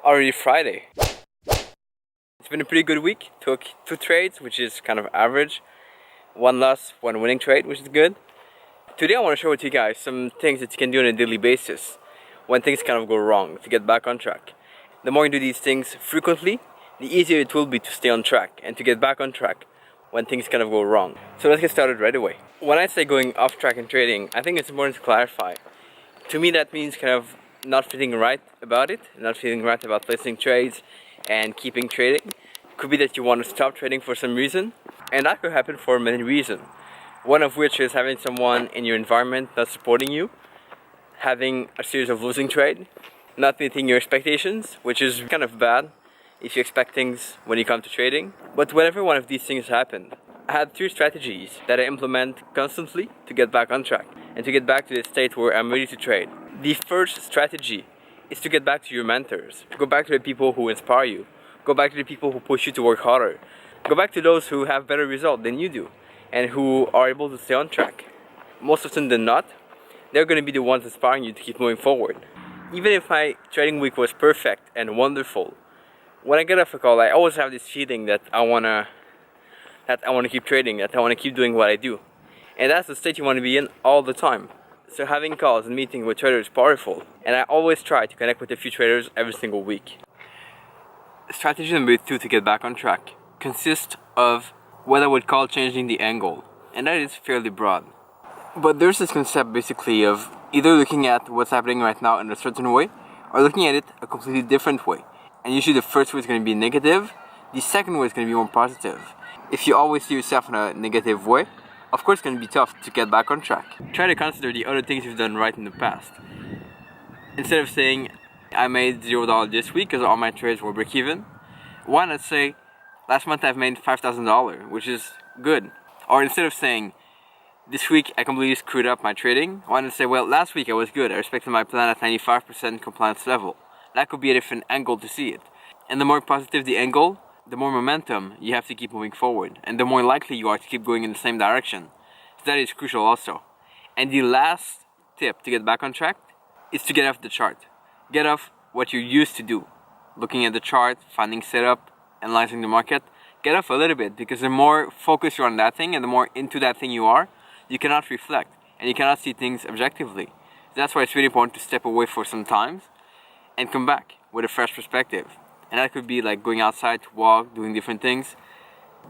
Already Friday. It's been a pretty good week. Took 2 trades, which is kind of average. 1 loss, 1 winning trade, which is good. Today I want to share with you guys some things that you can do on a daily basis when things kind of go wrong to get back on track. The more you do these things frequently, the easier it will be to stay on track and to get back on track when things kind of go wrong. So let's get started right away. When I say going off track in trading, I think it's important to clarify. To me that means kind of not feeling right about it, not feeling right about placing trades and keeping trading. Could be that you want to stop trading for some reason, and that could happen for many reasons. One of which is having someone in your environment not supporting you, having a series of losing trade, not meeting your expectations, which is kind of bad if you expect things when you come to trading. But whenever one of these things happened, I had 3 strategies that I implement constantly to get back on track and to get back to the state where I'm ready to trade. The first strategy is to get back to your mentors, to go back to the people who inspire you, go back to the people who push you to work harder, go back to those who have better results than you do and who are able to stay on track. Most often than not, they're going to be the ones inspiring you to keep moving forward. Even if my trading week was perfect and wonderful, when I get off a call, I always have this feeling that I want to keep trading, that I want to keep doing what I do. And that's the state you want to be in all the time. So having calls and meeting with traders is powerful, and I always try to connect with a few traders every single week. Strategy number 2 to get back on track consists of what I would call changing the angle, and that is fairly broad. But there's this concept basically of either looking at what's happening right now in a certain way or looking at it a completely different way. And usually the first way is going to be negative, the second way is going to be more positive. If you always see yourself in a negative way, of course it's going to be tough to get back on track. Try to consider the other things you've done right in the past. Instead of saying, I made $0 this week because all my trades were break even, why not say, last month I've made $5,000, which is good. Or instead of saying, this week I completely screwed up my trading, why not say, well, last week I was good, I respected my plan at 95% compliance level. That could be a different angle to see it. And the more positive the angle, the more momentum you have to keep moving forward, and the more likely you are to keep going in the same direction. So that is crucial also. And the last tip to get back on track is to get off the chart. Get off what you used to do. Looking at the chart, finding setup, analyzing the market. Get off a little bit, because the more focused you're on that thing and the more into that thing you are, you cannot reflect and you cannot see things objectively. So that's why it's really important to step away for some time and come back with a fresh perspective. And that could be like going outside to walk, doing different things.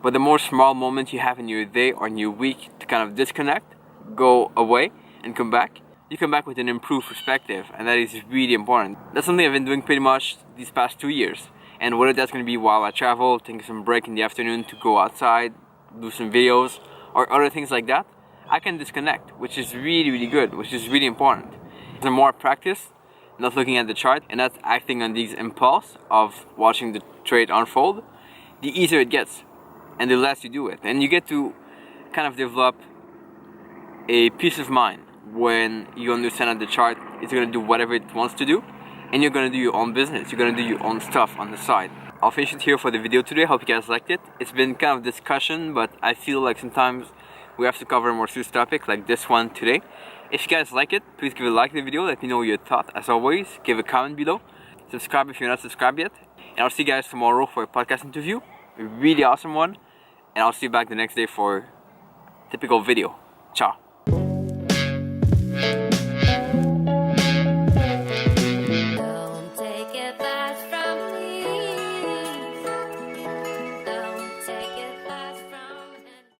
But the more small moments you have in your day or in your week to kind of disconnect, go away and come back, you come back with an improved perspective, and that is really important. That's something I've been doing pretty much these past 2 years. And whether that's going to be while I travel, taking some break in the afternoon to go outside, do some videos, or other things like that, I can disconnect, which is really, really good, which is really important. The more I practice, not looking at the chart and not acting on these impulse of watching the trade unfold, the easier it gets and the less you do it. And you get to kind of develop a peace of mind when you understand that the chart is going to do whatever it wants to do and you're going to do your own business, you're going to do your own stuff on the side. I'll finish it here for the video today. Hope you guys liked it. It's been kind of discussion, but I feel like sometimes we have to cover a more serious topic like this one today. If you guys like it, please give a like to the video, let me know your thought. As always, give a comment below, subscribe if you're not subscribed yet, and I'll see you guys tomorrow for a podcast interview, a really awesome one, and I'll see you back the next day for a typical video. Ciao. Don't take advice from me.